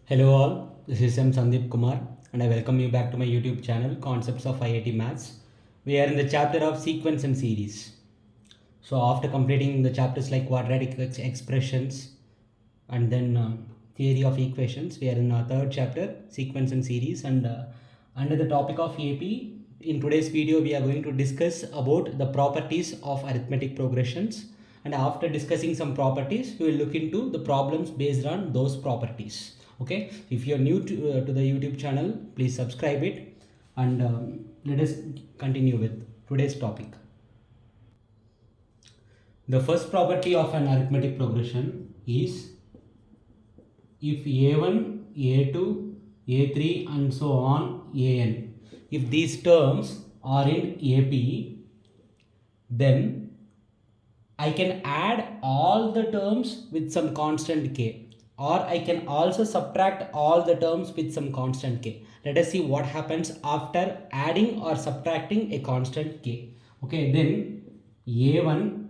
Hello all, this is M. Sandeep Kumar and I welcome you back to my YouTube channel Concepts of IIT Maths. We are in the chapter of sequence and series. So after completing the chapters like quadratic expressions and then theory of equations, we are in our third chapter, sequence and series, and under the topic of AP, in today's video we are going to discuss about the properties of arithmetic progressions, and after discussing some properties we will look into the problems based on those properties. Okay, if you are new to the YouTube channel, please subscribe it, and let us continue with today's topic. The first property of an arithmetic progression is if a1, a2, a3 and so on an, if these terms are in AP, then I can add all the terms with some constant k, or I can also subtract all the terms with some constant k. Let us see what happens after adding or subtracting a constant k. Okay, then a1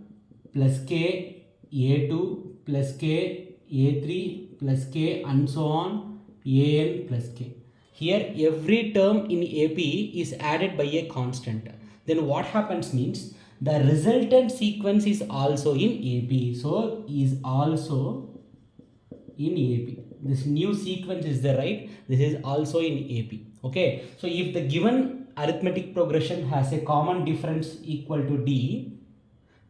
plus k, a2 plus k, a3 plus k and so on, an plus k. Here every term in AP is added by a constant. Then what happens means the resultant sequence is also in AP. So is also in AP. This new sequence is there, right? This is also in AP. Okay. So if the given arithmetic progression has a common difference equal to D,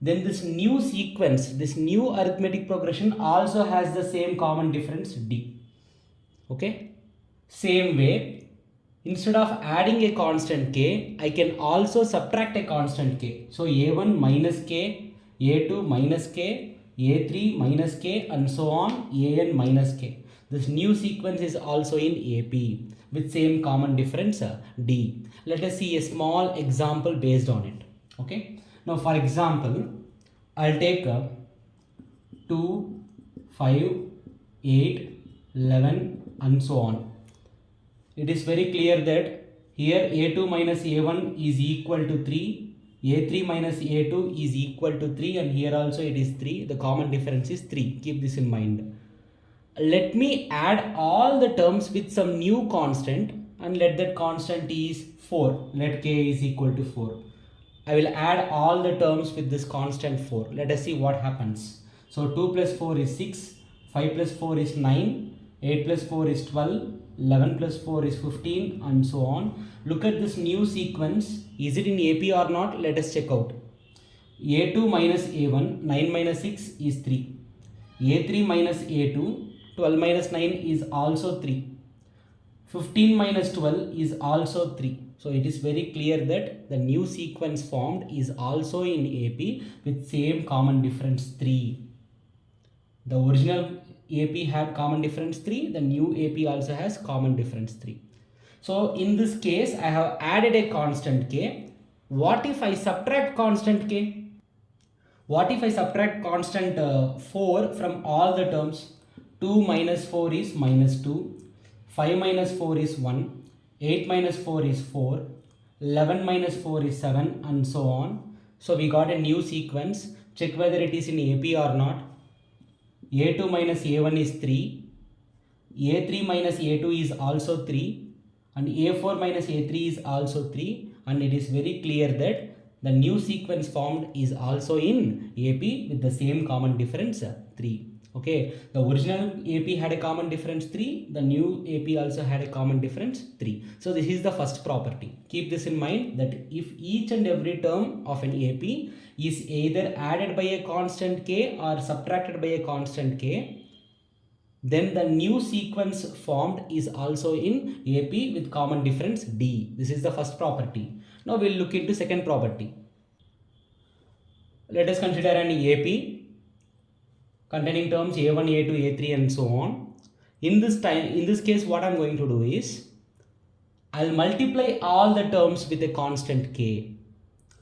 then this new sequence, this new arithmetic progression also has the same common difference D. Okay. Same way, instead of adding a constant k, I can also subtract a constant k. So a1 minus k, a2 minus k, a3 minus k and so on, an minus k. This new sequence is also in AP with same common difference D. Let us see a small example based on it. Okay. Now for example, I'll take 2, 5, 8, 11 and so on. It is very clear that here a2 minus a1 is equal to 3, a3 minus a2 is equal to 3, and here also it is 3. The common difference is 3. Keep this in mind. Let me add all the terms with some new constant, and let that constant is 4. Let k is equal to 4. I will add all the terms with this constant 4. Let us see what happens. So 2 plus 4 is 6, 5 plus 4 is 9, 8 plus 4 is 12, 11 plus 4 is 15 and so on. Look at this new sequence. Is it in AP or not? Let us check out. A2 minus A1, 9 minus 6 is 3. A3 minus A2, 12 minus 9 is also 3. 15 minus 12 is also 3. So it is very clear that the new sequence formed is also in AP with same common difference 3. The original AP had common difference 3. The new AP also has common difference 3. So in this case, I have added a constant k. What if I subtract constant k? What if I subtract constant 4 from all the terms? 2 minus 4 is minus 2. 5 minus 4 is 1. 8 minus 4 is 4. 11 minus 4 is 7 and so on. So we got a new sequence. Check whether it is in AP or not. A2 minus A1 is 3, A3 minus A2 is also 3, and A4 minus A3 is also 3, and it is very clear that the new sequence formed is also in AP with the same common difference 3. Okay, the original AP had a common difference 3, the new AP also had a common difference 3. So this is the first property. Keep this in mind that if each and every term of an AP is either added by a constant k or subtracted by a constant k, then the new sequence formed is also in AP with common difference D. This is the first property. Now we'll look into second property. Let us consider an AP containing terms a1, a2, a3 and so on. In this case, what I'm going to do is I'll multiply all the terms with a constant k,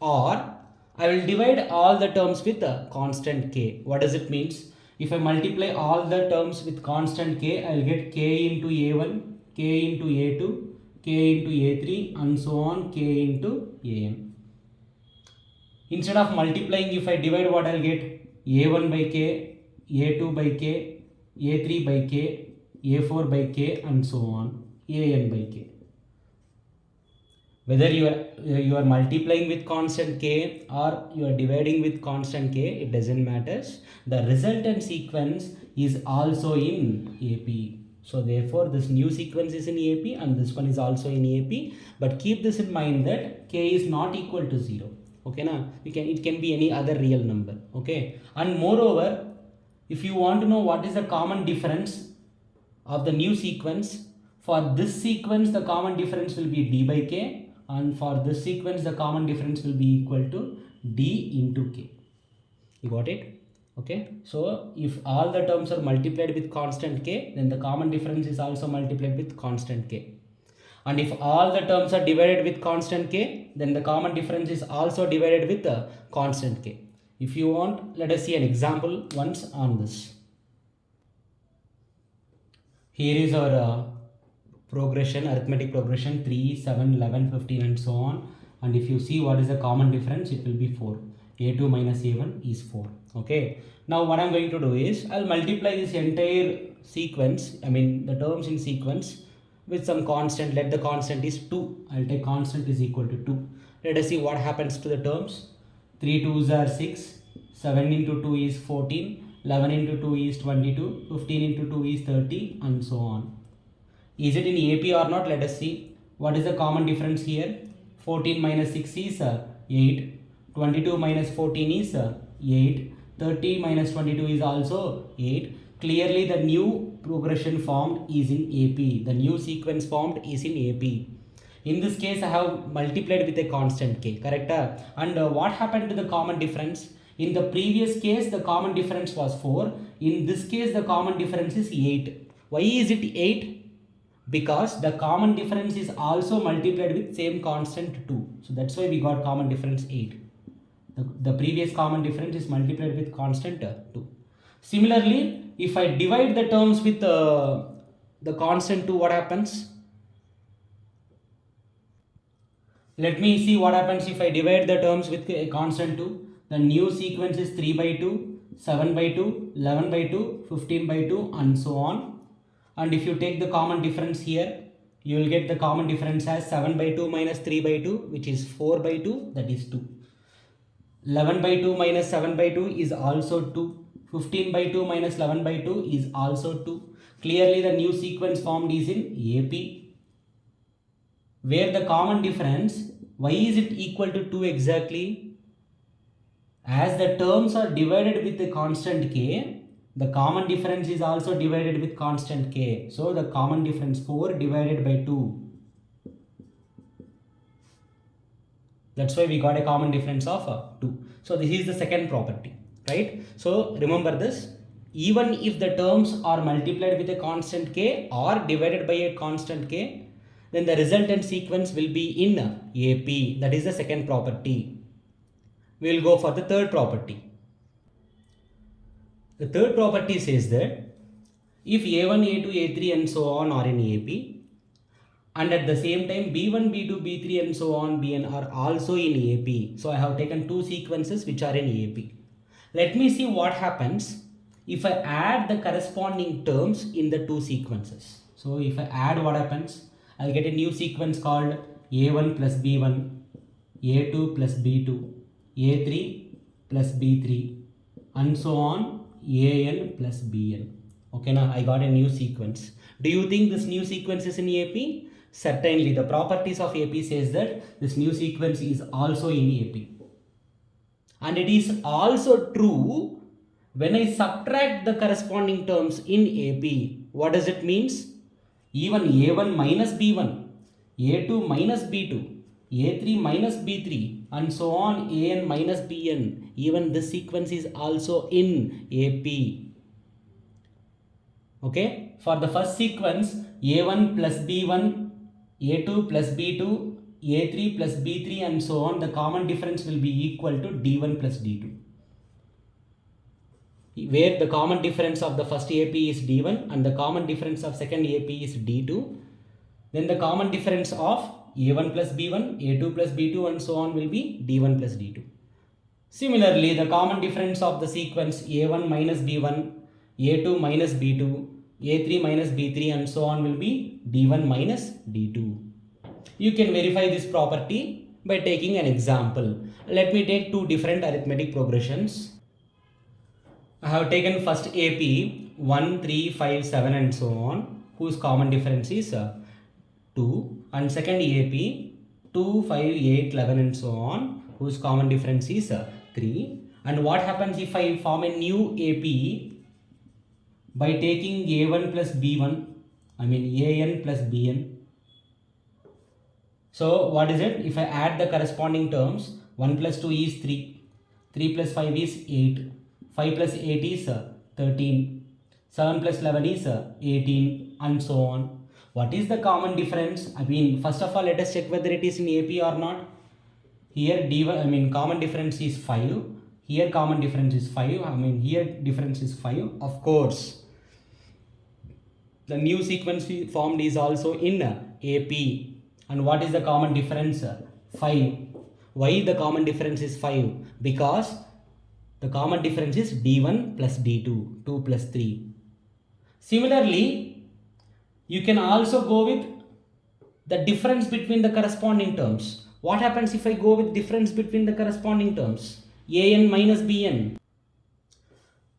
or I will divide all the terms with a constant k. What does it means? If I multiply all the terms with constant k, I will get k into a1, k into a2, k into a3 and so on, k into an. Instead of multiplying, if I divide, what I will get? A1 by k, a2 by k, a3 by k, a4 by k and so on, an by k. Whether you are multiplying with constant k or you are dividing with constant k, it doesn't matter. The resultant sequence is also in AP. So therefore this new sequence is in AP and this one is also in AP. But keep this in mind that k is not equal to 0. Okay, now it can be any other real number. Okay, and moreover, if you want to know what is the common difference of the new sequence, for this sequence the common difference will be d by k, and for this sequence the common difference will be equal to d into k. You got it? Okay, so if all the terms are multiplied with constant k, then the common difference is also multiplied with constant k. And if all the terms are divided with constant k, then the common difference is also divided with constant k. If you want, let us see an example once on this. Here is our progression, arithmetic progression 3, 7, 11, 15 and so on. And if you see what is the common difference, it will be 4. a2 minus a1 is 4. Okay. Now what I am going to do is, I will multiply this entire sequence, the terms in sequence with some constant. Let the constant is 2. I will take constant is equal to 2. Let us see what happens to the terms. 3 2s are 6, 7 into 2 is 14, 11 into 2 is 22, 15 into 2 is 30 and so on. Is it in AP or not? Let us see. What is the common difference here? 14 minus 6 is 8. 22 minus 14 is 8. 30 minus 22 is also 8. Clearly the new progression formed is in AP. The new sequence formed is in AP. In this case I have multiplied with a constant k, correct? And what happened to the common difference? In the previous case the common difference was 4. In this case the common difference is 8. Why is it 8? Because the common difference is also multiplied with same constant 2. So that's why we got common difference 8. The previous common difference is multiplied with constant 2. Similarly, if I divide the terms with the constant 2, what happens? Let me see what happens if I divide the terms with a constant 2. The new sequence is 3 by 2, 7 by 2, 11 by 2, 15 by 2 and so on. And if you take the common difference here, you will get the common difference as 7 by 2 minus 3 by 2, which is 4 by 2, that is 2. 11 by 2 minus 7 by 2 is also 2. 15 by 2 minus 11 by 2 is also 2. Clearly the new sequence formed is in AP. Where the common difference, why is it equal to 2 exactly? As the terms are divided with the constant k, the common difference is also divided with constant k. So the common difference 4 divided by 2. That's why we got a common difference of 2. So this is the second property, right? So remember this. Even if the terms are multiplied with a constant k or divided by a constant k, then the resultant sequence will be in AP. That is the second property. We will go for the third property. The third property says that if A1, A2, A3 and so on are in AP, and at the same time B1, B2, B3 and so on Bn are also in AP. So I have taken two sequences which are in AP. Let me see what happens if I add the corresponding terms in the two sequences. So if I add, what happens? I'll get a new sequence called A1 plus B1, A2 plus B2, A3 plus B3 and so on AN plus BN. Okay, now I got a new sequence. Do you think this new sequence is in AP? Certainly, the properties of AP says that this new sequence is also in AP. And it is also true when I subtract the corresponding terms in AP. What does it means? Even A1 minus B1, A2 minus B2, A3 minus B3 and so on AN minus BN. Even this sequence is also in AP. Okay, for the first sequence A1 plus B1, A2 plus B2, A3 plus B3 and so on, the common difference will be equal to D1 plus D2. Where the common difference of the first AP is D1 and the common difference of second AP is D2, then the common difference of A1 plus B1, A2 plus B2 and so on will be D1 plus D2. Similarly, the common difference of the sequence A1 minus B1, A2 minus B2, a3 minus b3 and so on will be d1 minus d2. You can verify this property by taking an example. Let me take two different arithmetic progressions. I have taken first AP 1, 3, 5, 7 and so on, whose common difference is 2, and second AP 2, 5, 8, 11 and so on, whose common difference is 3. And what happens if I form a new AP by taking A1 plus B1, AN plus BN. So what is it? If I add the corresponding terms, 1 plus 2 is 3, 3 plus 5 is 8, 5 plus 8 is 13, 7 plus 11 is 18 and so on. What is the common difference? First of all, let us check whether it is in AP or not. Here common difference is 5. Here common difference is 5. Here difference is 5. Of course, the new sequence we formed is also in AP. And what is the common difference? 5. Why the common difference is 5? Because the common difference is d1 plus d2, 2 plus 3. Similarly, you can also go with the difference between the corresponding terms. What happens if I go with difference between the corresponding terms? an minus bn.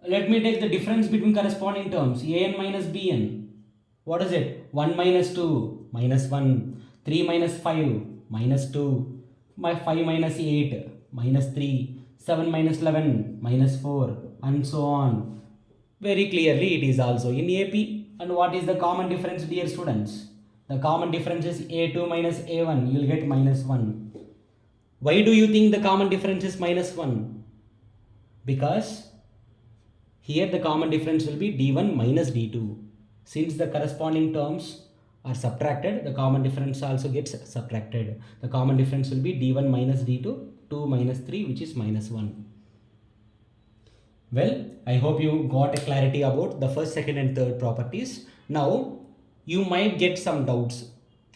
Let me take the difference between corresponding terms. an minus bn. What is it? 1 minus 2 minus 1. 3 minus 5 minus 2. 5 minus 8 minus 3. 7 minus 11 minus 4 and so on. Very clearly it is also in AP. And what is the common difference, dear students? The common difference is A2 minus A1. You will get minus 1. Why do you think the common difference is minus 1? Because here the common difference will be d1 minus d2. Since the corresponding terms are subtracted, the common difference also gets subtracted. The common difference will be d1 minus d2, 2 minus 3, which is minus 1. Well, I hope you got a clarity about the first, second and third properties. Now, you might get some doubts.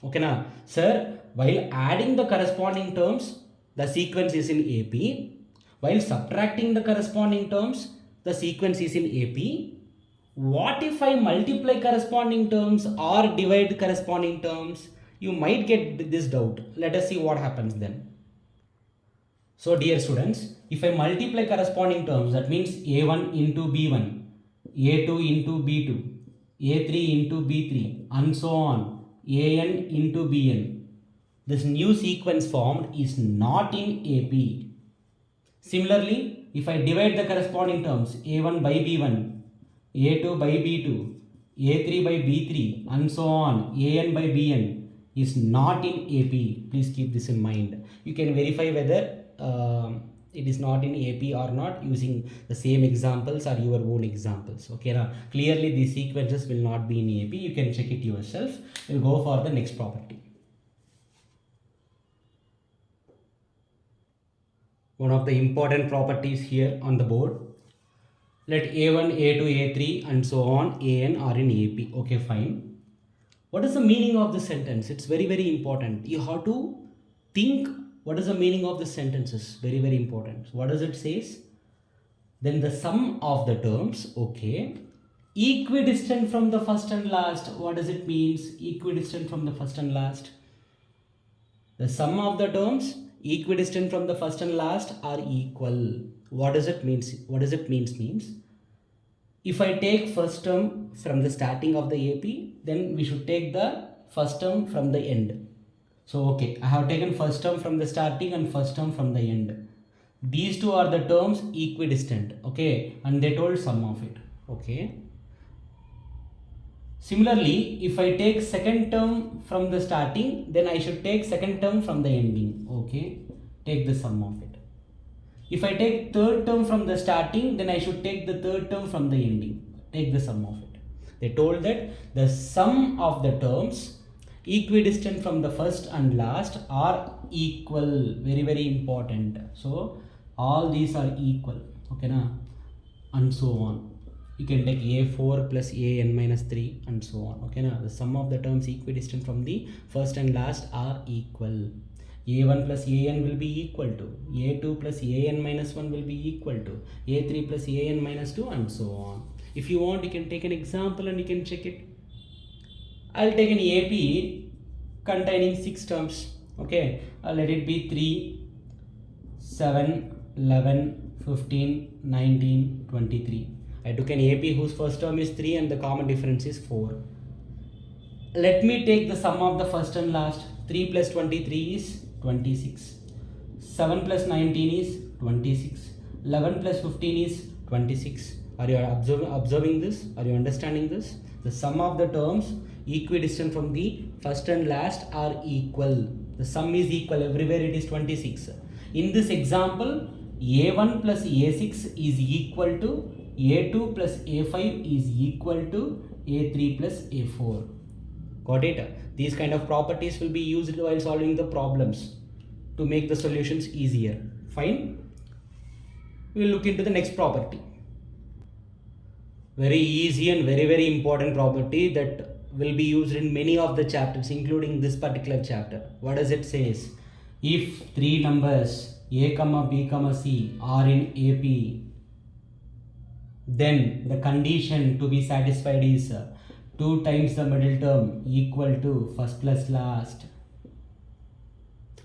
Okay, now, sir, while adding the corresponding terms, the sequence is in AP. While subtracting the corresponding terms, the sequence is in AP. What if I multiply corresponding terms or divide corresponding terms? You might get this doubt. Let us see what happens then. So dear students, if I multiply corresponding terms, that means A1 into B1, A2 into B2, A3 into B3 and so on, AN into BN. This new sequence formed is not in AP. Similarly, if I divide the corresponding terms A1 by B1, A2 by B2, A3 by B3 and so on, AN by BN is not in AP. Please keep this in mind. You can verify whether it is not in AP or not using the same examples or your own examples. Okay, now clearly these sequences will not be in AP. You can check it yourself. We'll go for the next property. One of the important properties here on the board. Let A1, A2, A3 and so on, AN are in AP. Okay, fine. What is the meaning of this sentence? It's very, very important. You have to think what is the meaning of this sentence is very, very important. What does it says? Then the sum of the terms, okay, equidistant from the first and last. What does it means? Equidistant from the first and last. The sum of the terms equidistant from the first and last are equal. What does it mean? What does it means if I take first term from the starting of the AP, then we should take the first term from the end. So okay, I have taken first term from the starting and first term from the end. These two are the terms equidistant, okay, and they told sum of it, okay. Similarly, if I take second term from the starting, then I should take second term from the ending, okay, take the sum of it. If I take third term from the starting, then I should take the third term from the ending, take the sum of it. They told that the sum of the terms equidistant from the first and last are equal. Very, very important. So all these are equal, okay na, and so on. You can take A4 plus AN minus 3 and so on, okay na. The sum of the terms equidistant from the first and last are equal. A1 plus AN will be equal to A2 plus AN minus 1 will be equal to A3 plus AN minus 2 and so on. If you want, you can take an example and you can check it. I'll take an AP containing 6 terms. Okay, let it be 3, 7, 11, 15, 19, 23. I took an AP whose first term is 3 and the common difference is 4. Let me take the sum of the first and last. 3 plus 23 is 26. 7 plus 19 is 26. 11 plus 15 is 26. Are you observing this? Are you understanding this? The sum of the terms equidistant from the first and last are equal. The sum is equal. Everywhere it is 26. In this example, A1 plus A6 is equal to A2 plus A5 is equal to A3 plus A4. Got it? These kind of properties will be used while solving the problems to make the solutions easier. Fine. We will look into the next property. Very easy and very important property that will be used in many of the chapters, including this particular chapter. What does it say? If three numbers A, B, C are in AP, then the condition to be satisfied is 2 times the middle term equal to first plus last.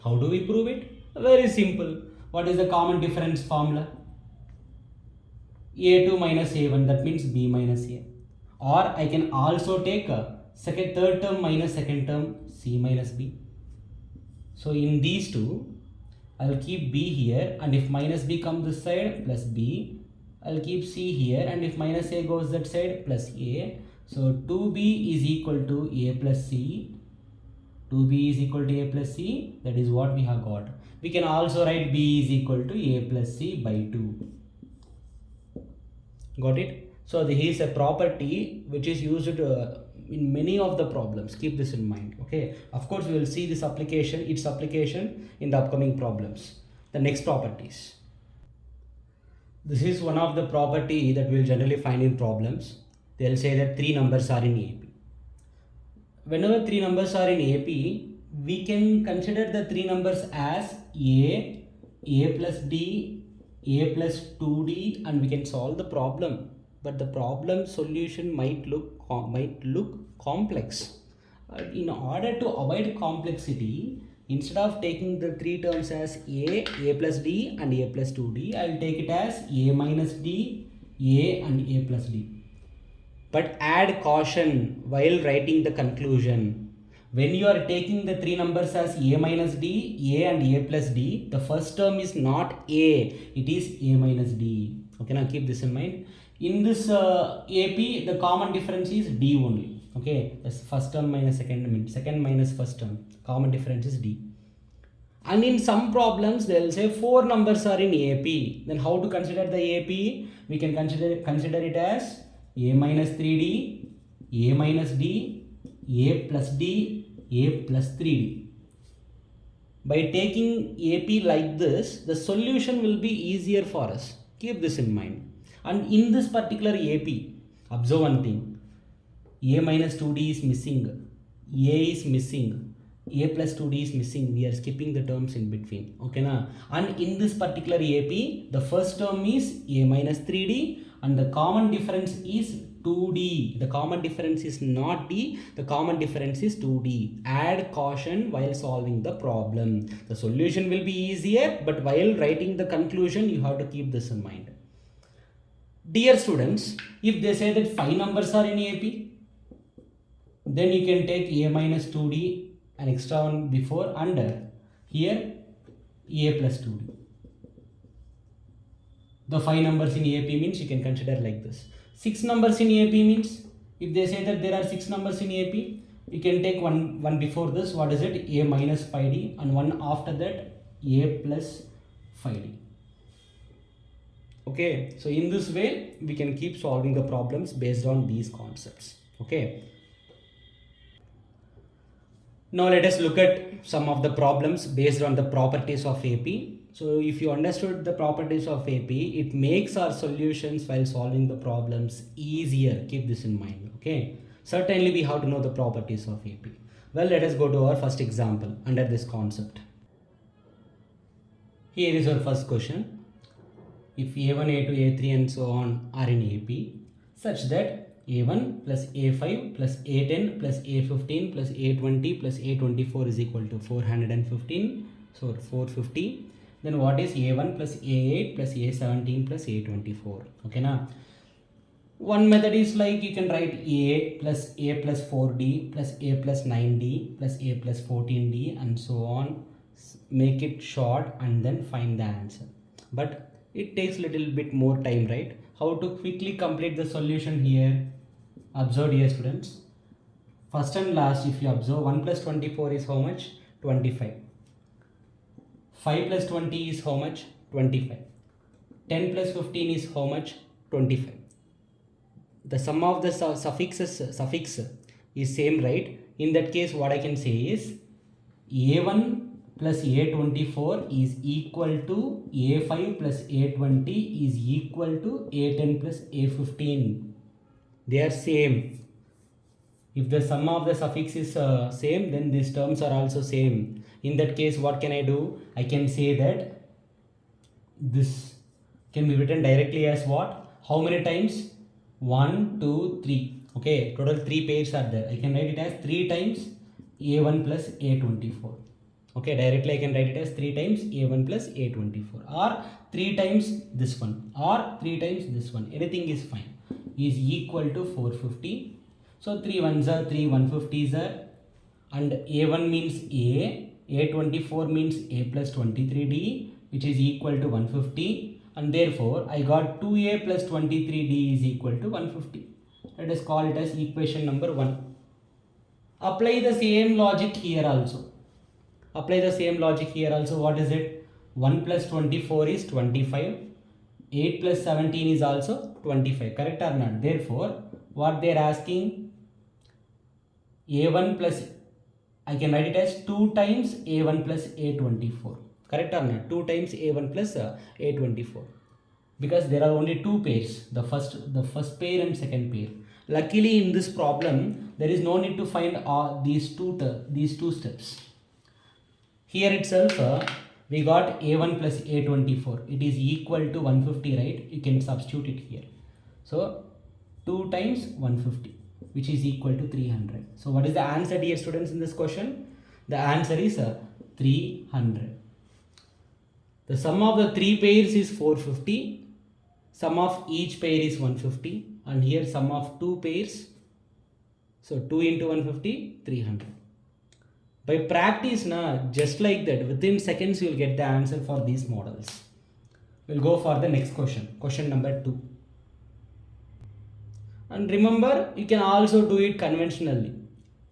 How do we prove it? Very simple. What is the common difference formula? A2 minus A1, that means B minus A. Or I can also take a third term minus second term, C minus B. So in these two, I'll keep B here, and if minus B comes this side, plus B. I'll keep C here, and if minus A goes that side, plus A. So 2B is equal to A plus C. 2B is equal to A plus C. That is what we have got. We can also write B is equal to A plus C by 2. Got it? So this is a property which is used in many of the problems. Keep this in mind. Okay. Of course, we will see this application, its application in the upcoming problems. The next properties. This is one of the property that we will generally find in problems. They'll say that 3 numbers are in AP. Whenever 3 numbers are in AP, we can consider the 3 numbers as A plus D, A plus 2D, and we can solve the problem. But the problem solution might look complex. In order to avoid complexity, instead of taking the 3 terms as A plus D and A plus 2D, I will take it as A minus D, A and A plus D. But add caution while writing the conclusion. When you are taking the 3 numbers as A minus D, A and A plus D, the first term is not A, it is A minus D. Okay, now keep this in mind. In this AP, the common difference is D only. Okay, that's first term minus second minus first term. Common difference is D. And in some problems, they will say 4 numbers are in AP. Then how to consider the AP? We can consider it as A minus 3D, A minus D, A plus D, A plus 3D. By taking AP like this, the solution will be easier for us. Keep this in mind. And in this particular AP, observe one thing. A minus 2D is missing. A is missing. A plus 2D is missing. We are skipping the terms in between. Okay, na? And in this particular AP, the first term is A minus 3D and the common difference is 2D. The common difference is not D. The common difference is 2D. Add caution while solving the problem. The solution will be easier, but while writing the conclusion, you have to keep this in mind. Dear students, if they say that 5 numbers are in AP, then you can take A minus 2D, an extra one before, and here A plus 2D. The 5 numbers in AP means you can consider like this. 6 numbers in AP means, if they say that there are 6 numbers in AP, you can take one before this. What is it? A minus 5D, and one after that A plus 5D. Okay, so in this way, we can keep solving the problems based on these concepts. Okay. Now let us look at some of the problems based on the properties of AP. So if you understood the properties of AP, it makes our solutions while solving the problems easier. Keep this in mind. Okay. Certainly we have to know the properties of AP. Well, let us go to our first example under this concept. Here is our first question. If A1, A2, A3 and so on are in AP, such that a1 plus a5 plus a10 plus a15 plus a20 plus a24 is equal to 415. So 450. Then what is a1 plus a8 plus a17 plus a24? Okay, now one method is like you can write a plus 4d plus a plus 9d plus a plus 14d and so on. Make it short and then find the answer. But it takes little bit more time, right? How to quickly complete the solution here? Observe, dear students. First and last, if you observe, 1 plus 24 is how much? 25. 5 plus 20 is how much? 25. 10 plus 15 is how much? 25. The sum of the suffix is same, right? In that case, what I can say is a1 plus a24 is equal to a5 plus a20 is equal to a10 plus a15. They are same. If the sum of the suffix is same, then these terms are also same. In that case, what can I do? I can say that this can be written directly as what? How many times? 1, 2, 3. Okay, total 3 pairs are there. I can write it as 3 times a1 plus a24. Okay, directly I can write it as 3 times a1 plus a24 or 3 times this one or 3 times this one. Anything is fine. Is equal to 450. So 3 ones are 3 150s are, and a1 means a24 means a plus 23d, which is equal to 150. And therefore, I got 2a plus 23d is equal to 150. Let us call it as equation number 1. Apply the same logic here also. Apply the same logic here also. What is it? 1 plus 24 is 25. 8 plus 17 is also 25. Correct or not? Therefore, what they are asking, a1 plus, I can write it as 2 times a1 plus a24. Correct or not? 2 times a1 plus a24. Because there are only 2 pairs, the first pair and second pair. Luckily, in this problem, there is no need to find these two steps. Here itself, we got a1 plus a24. It is equal to 150, right? You can substitute it here. So 2 times 150, which is equal to 300. So what is the answer, dear students, in this question? The answer is 300. The sum of the 3 pairs is 450. Sum of each pair is 150. And here sum of 2 pairs. So 2 into 150, 300. By practice, just like that, within seconds you will get the answer for these models. We'll go for the next question. Question number 2. And remember, you can also do it conventionally.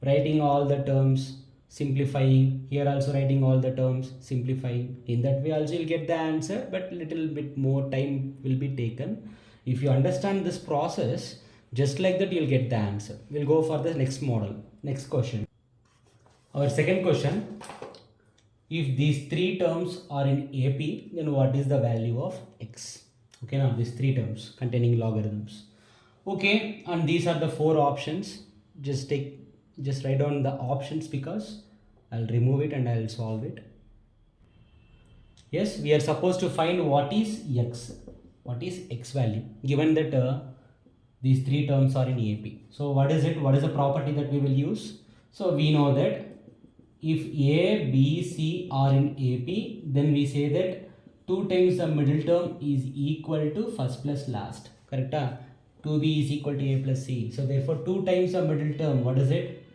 Writing all the terms, simplifying. Here also writing all the terms, simplifying. In that way also you'll get the answer, but little bit more time will be taken. If you understand this process, just like that you'll get the answer. We'll go for the next model. Next question. Our second question, if these 3 terms are in AP, then what is the value of x? Okay, now these 3 terms containing logarithms. Okay, and these are the 4 options. Just write down the options because I'll remove it and I'll solve it. Yes, we are supposed to find what is x. What is x value? Given that these 3 terms are in AP. So what is it? What is the property that we will use? So we know that if A, B, C are in AP, then we say that 2 times the middle term is equal to first plus last. Correct? 2b is equal to a plus c. So therefore 2 times the middle term, what is it?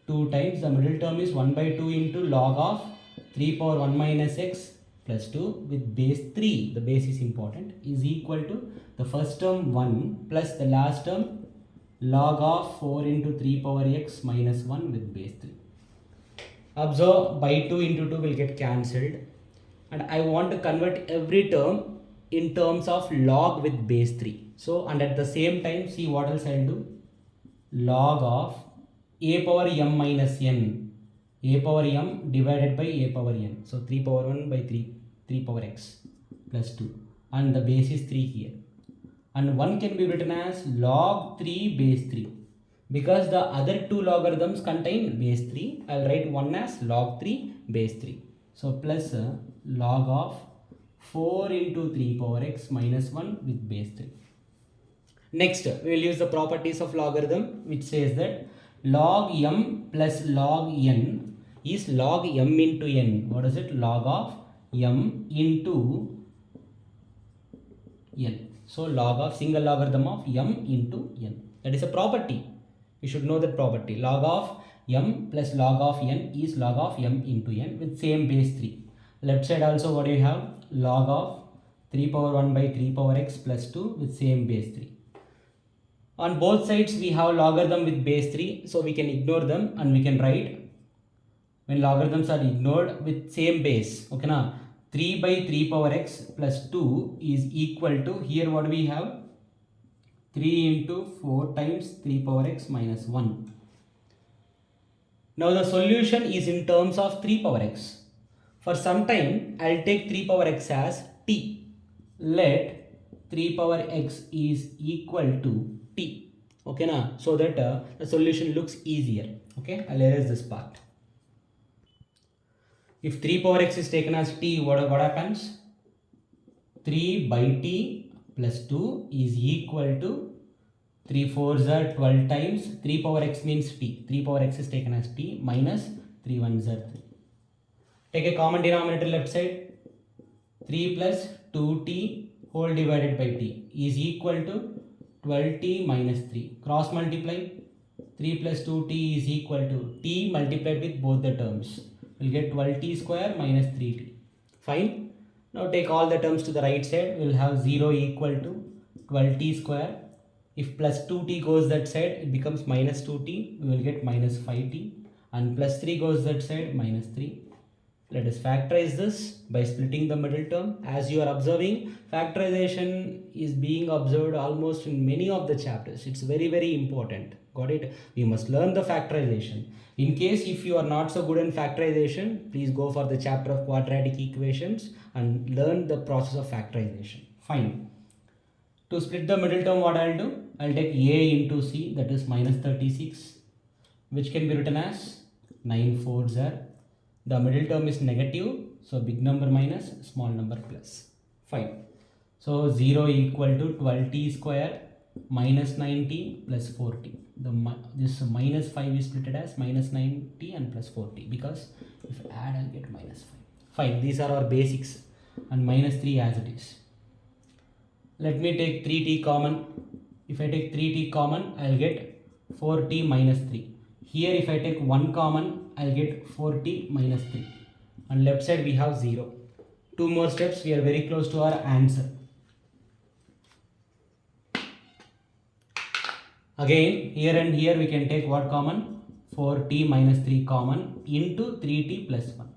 2 times the middle term is 1 by 2 into log of 3 power 1 minus x plus 2 with base 3. The base is important. Is equal to the first term 1 plus the last term log of 4 into 3 power x minus 1 with base 3. Observe, by 2 into 2 will get cancelled, and I want to convert every term in terms of log with base 3. So, and at the same time, see what else I'll do? Log of a power m minus n, a power m divided by a power n. So 3 power 1 by 3 power x plus 2, and the base is 3 here. And 1 can be written as log 3 base 3. Because the other 2 logarithms contain base 3, I will write 1 as log 3 base 3. So plus log of 4 into 3 power x minus 1 with base 3. Next, we will use the properties of logarithm, which says that log m plus log n is log m into n. What is it? Log of m into n. So log of single logarithm of m into n. That is a property. You should know that property. Log of m plus log of n is log of m into n with same base 3. Left side also what do you have? Log of 3 power 1 by 3 power x plus 2 with same base 3. On both sides we have logarithm with base 3, so we can ignore them and we can write when logarithms are ignored with same base. Okay, now 3 by 3 power x plus 2 is equal to, here what we have, 3 into 4 times 3 power x minus 1. Now the solution is in terms of 3 power x. For some time I'll take 3 power x as t. Let 3 power x is equal to t. Okay, na? So that the solution looks easier. Okay, I'll erase this part. If 3 power x is taken as t, what happens? 3 by t plus 2 is equal to 3 4s are 12 times 3 power x means t. 3 power x is taken as t minus 3 1s are 3. Take a common denominator left side. 3 plus 2t whole divided by t is equal to 12t minus 3. Cross multiply. 3 plus 2t is equal to t multiplied with both the terms. We'll get 12t square minus 3t. Fine. Now take all the terms to the right side. We'll have 0 equal to 12t square. If plus 2t goes that side, it becomes minus 2t. We will get minus 5t. And plus 3 goes that side, minus 3. Let us factorize this by splitting the middle term. As you are observing, factorization is being observed almost in many of the chapters. It's very, very important. Got it? We must learn the factorization. In case if you are not so good in factorization, please go for the chapter of quadratic equations and learn the process of factorization. Fine. To split the middle term, what I'll do? I'll take a into c, that is minus 36, which can be written as 9 4s are. The middle term is negative, so big number minus small number plus. Fine. So 0 equal to 12t square minus 9t plus 4t. This minus 5 is split as minus 9t and plus 4t, because if I add I'll get minus 5. Fine, these are our basics, and minus 3 as it is. Let me take 3t common. If I take 3t common, I'll get 4t minus 3. Here if I take 1 common, I'll get 4t minus 3. On left side we have 0. 2 more steps, we are very close to our answer. Again, here and here we can take what common? 4t minus 3 common into 3t plus 1.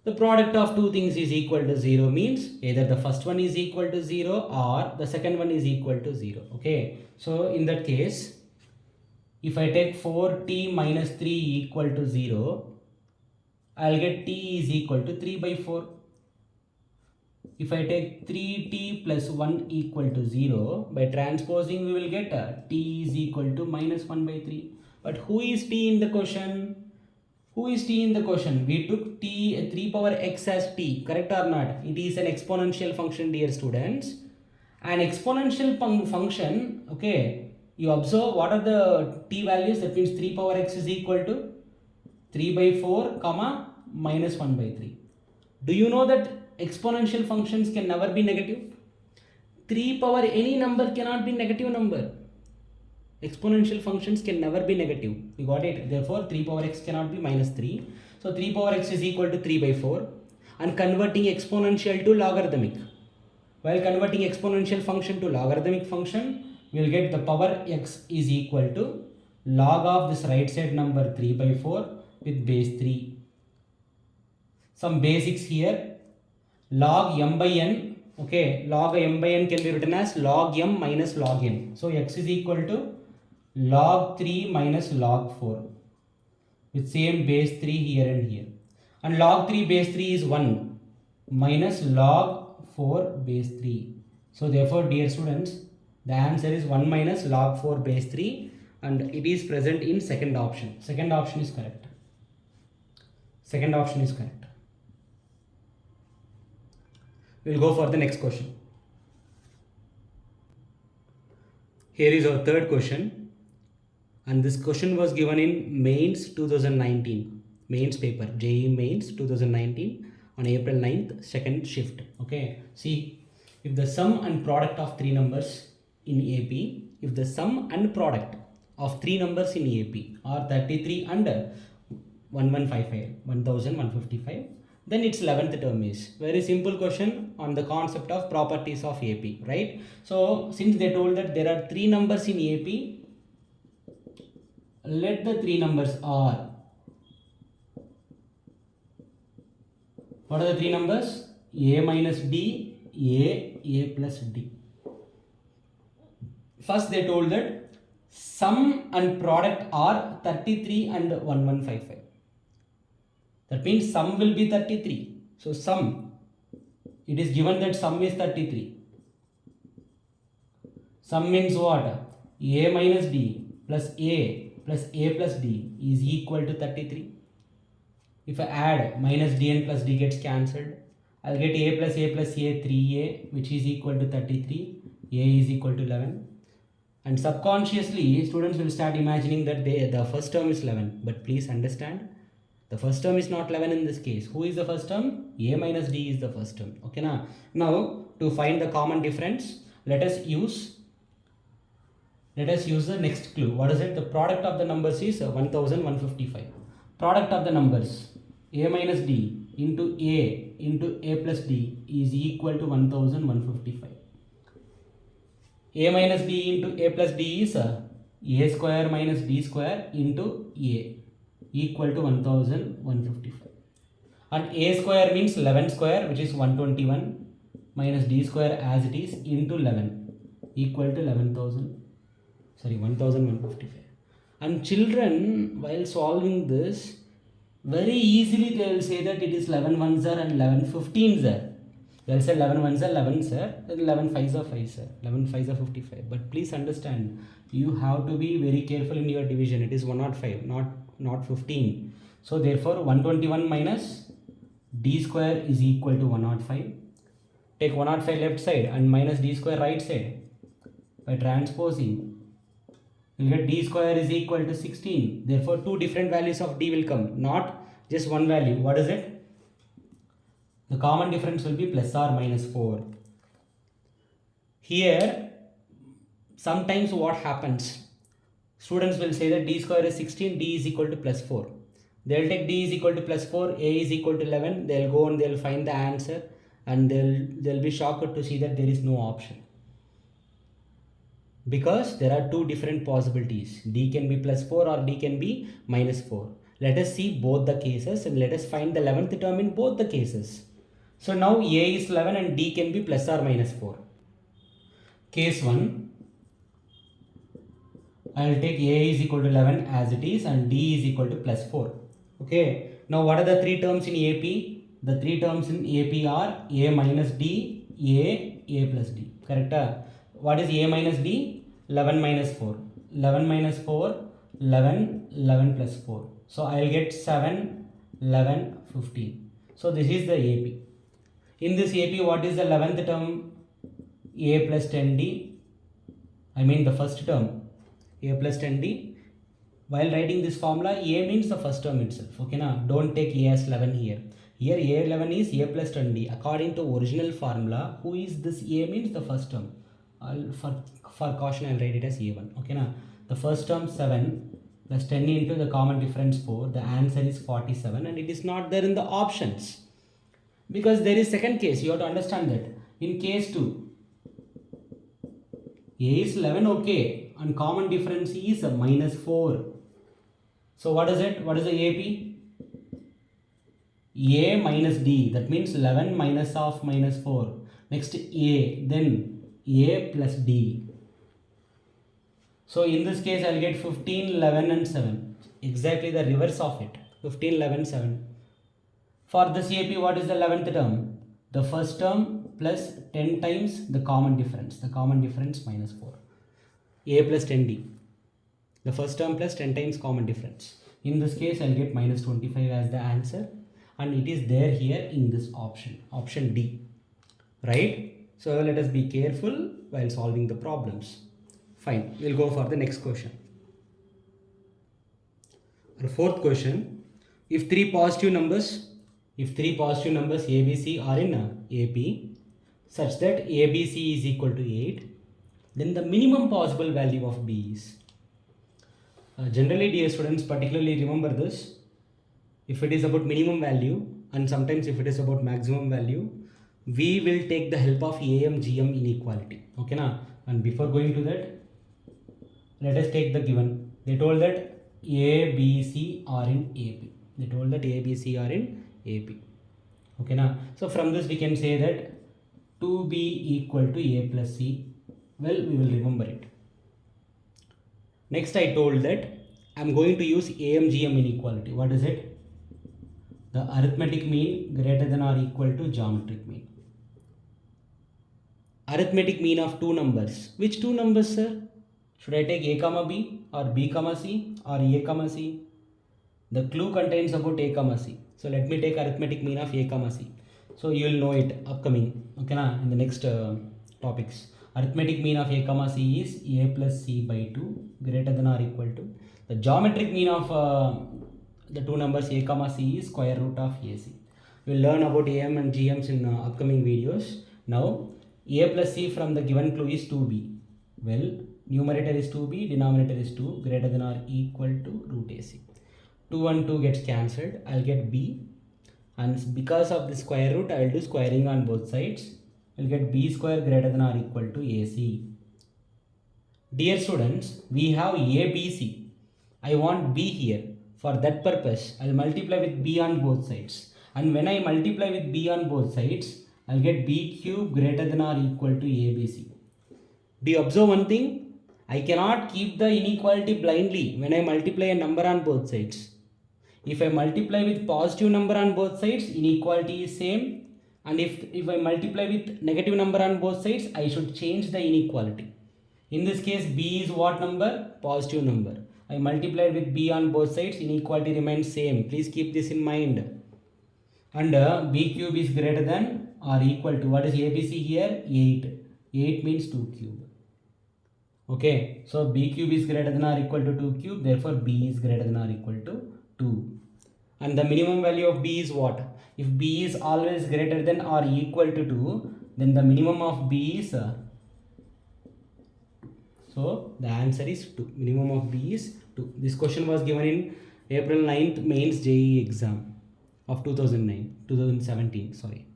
The product of two things is equal to 0 means either the first one is equal to 0 or the second one is equal to 0. Okay, so in that case, if I take 4t minus 3 equal to 0, I'll get t is equal to 3 by 4. If I take 3t plus 1 equal to 0, by transposing we will get t is equal to minus 1 by 3. But who is t in the question? Who is t in the question? We took t 3 power x as t, correct or not? It is an exponential function, dear students. An exponential function, okay, you observe what are the t values. That means 3 power x is equal to 3 by 4 comma minus 1 by 3. Do you know that exponential functions can never be negative? 3 power any number cannot be negative number. Exponential functions can never be negative. You got it? Therefore 3 power x cannot be minus 3. So 3 power x is equal to 3 by 4. And converting exponential to logarithmic. While converting exponential function to logarithmic function, we will get the power x is equal to log of this right side number 3 by 4 with base 3. Some basics here. Log m by n. Okay, log m by n can be written as log m minus log n. So x is equal to log 3 minus log 4 with same base 3 here and here. And log 3 base 3 is 1 minus log 4 base 3. So therefore, dear students, the answer is 1 minus log 4 base 3, and it is present in second option. Second option is correct. Second option is correct. We will go for the next question. Here is our third question, and this question was given in mains 2019, mains paper, JEE mains 2019 on April 9th, second shift. Okay, see, if the sum and product of three numbers in AP, if the sum and product of three numbers in AP are 33 and 1155, then its 11th term is very simple question on the concept of properties of AP, right? So since they told that there are three numbers in AP, let the three numbers are, what are the three numbers? A minus D, A plus D. First they told that sum and product are 33 and 1155. That means sum will be 33. So sum, it is given that sum is 33. Sum means what? A minus D plus A plus D is equal to 33. If I add minus D and plus D gets cancelled, I'll get A plus A, 3A, which is equal to 33. A is equal to 11. And subconsciously, students will start imagining that the first term is 11. But please understand, the first term is not 11 in this case. Who is the first term? A minus D is the first term. Okay, now to find the common difference, let us use the next clue. What is it? The product of the numbers is 1155. Product of the numbers A minus D into A plus D is equal to 1155. A minus D into A plus D is A square minus D square into A equal to 1155. And A square means 11 square, which is 121, minus D square as it is into 11 equal to 1155. And children, while solving this, very easily they will say that it is 11 ones are and 11 15s are. They will say 11 ones are 11 sir, 11 5s are 5 sir, 11 5s are 55. But please understand, you have to be very careful in your division. It is 105, not 15. So therefore 121 minus D square is equal to 105. Take 105 left side and minus D square right side. By transposing, you'll get D square is equal to 16. Therefore, two different values of D will come, not just one value. What is it? The common difference will be plus or minus 4. Here, sometimes what happens? Students will say that D square is 16, D is equal to plus 4. They'll take D is equal to plus 4, A is equal to 11. They'll go and they'll find the answer and they'll be shocked to see that there is no option. Because there are two different possibilities. D can be plus 4 or D can be minus 4. Let us see both the cases and let us find the 11th term in both the cases. So now A is 11 and D can be plus or minus 4. Case 1, I will take A is equal to 11 as it is and D is equal to plus 4. Okay. Now what are the three terms in AP? The three terms in AP are A minus D, A plus D. Correct? What is A minus D? 11 minus 4. 11 minus 4, 11, 11 plus 4. So I will get 7, 11, 15. So this is the AP. In this AP, what is the 11th term? A plus 10D. I mean the first term. A plus 10D. While writing this formula, A means the first term itself. Okay, now don't take A as 11 here. Here A11 is A plus 10D. According to original formula, who is this A means the first term. For caution, I'll write it as A1. Okay, now the first term 7 plus 10 into the common difference 4. The answer is 47 and it is not there in the options. Because there is second case, you have to understand that. In case 2, A is 11, okay, and common difference is minus 4. So what is it? What is the AP? A minus D, that means 11 minus of minus 4. Next A, then A plus D. So in this case, I will get 15, 11 and 7. Exactly the reverse of it. 15, 11, 7. For this AP, what is the 11th term? The first term plus 10 times the common difference. The common difference minus 4. A plus 10D. The first term plus 10 times common difference. In this case, I will get minus 25 as the answer. And it is there here in this option. Option D. Right? So let us be careful while solving the problems. Fine, we'll go for the next question. Our fourth question, if three positive numbers ABC are in AP such that ABC is equal to 8, then the minimum possible value of B is. Generally, dear students, particularly remember this, if it is about minimum value and sometimes if it is about maximum value, we will take the help of AM-GM inequality. Okay, na? And before going to that, let us take the given. They told that A, B, C are in AP. They told that A, B, C are in AP. Okay, now, so from this we can say that 2B equal to A plus C. Well, we will remember it. Next, I told that I am going to use AM-GM inequality. What is it? The arithmetic mean greater than or equal to geometric mean. Arithmetic mean of two numbers. Which two numbers, sir? Should I take A comma B or B comma C or A comma C? The clue contains about A comma C. So let me take arithmetic mean of A comma C. So you will know it upcoming. Okay, na? In the next topics. Arithmetic mean of A comma C is A plus C by 2 greater than or equal to. The geometric mean of the two numbers A comma C is square root of AC. We will learn about AM and GMs in upcoming videos. Now A plus C from the given clue is 2B. Well, numerator is 2B, denominator is 2 greater than or equal to root AC. 2 and 2 gets cancelled. I'll get B, and because of the square root I will do squaring on both sides. I'll get B square greater than or equal to AC. Dear students, we have ABC. I want B here. For that purpose, I'll multiply with B on both sides. And when I multiply with B on both sides, I'll get B cube greater than or equal to ABC. Do you observe one thing? I cannot keep the inequality blindly when I multiply a number on both sides. If I multiply with positive number on both sides, inequality is same. And if I multiply with negative number on both sides, I should change the inequality. In this case, B is what number? Positive number. I multiplied with B on both sides, inequality remains same. Please keep this in mind. And B cube is greater than or equal to, what is ABC here? 8. 8 means 2 cube. Okay, so B cube is greater than or equal to 2 cube, therefore B is greater than or equal to 2. And the minimum value of B is what? If B is always greater than or equal to 2, then the minimum of B is, so the answer is 2. Minimum of B is 2. This question was given in April 9th mains JEE exam of 2017, sorry.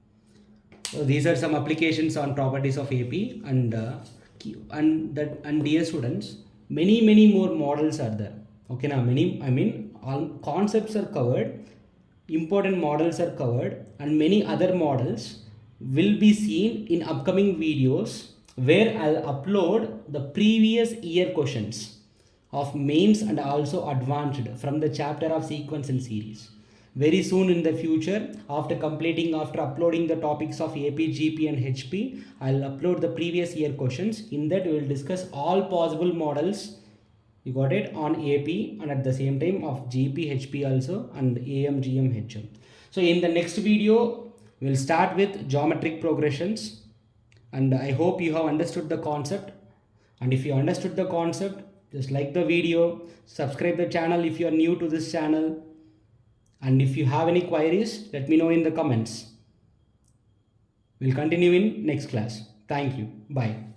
So these are some applications on properties of AP, and dear students, many more models are there. Okay, now all concepts are covered, important models are covered, and many other models will be seen in upcoming videos where I'll upload the previous year questions of mains and also advanced from the chapter of sequence and series. Very soon in the future, after uploading the topics of AP, GP and HP, I'll upload the previous year questions. In that we will discuss all possible models, you got it, on AP and at the same time of GP, HP also, and AM, GM, HM. So in the next video, we'll start with geometric progressions, and I hope you have understood the concept. And if you understood the concept, just like the video, subscribe the channel if you are new to this channel. And if you have any queries, let me know in the comments. We'll continue in next class. Thank you. Bye.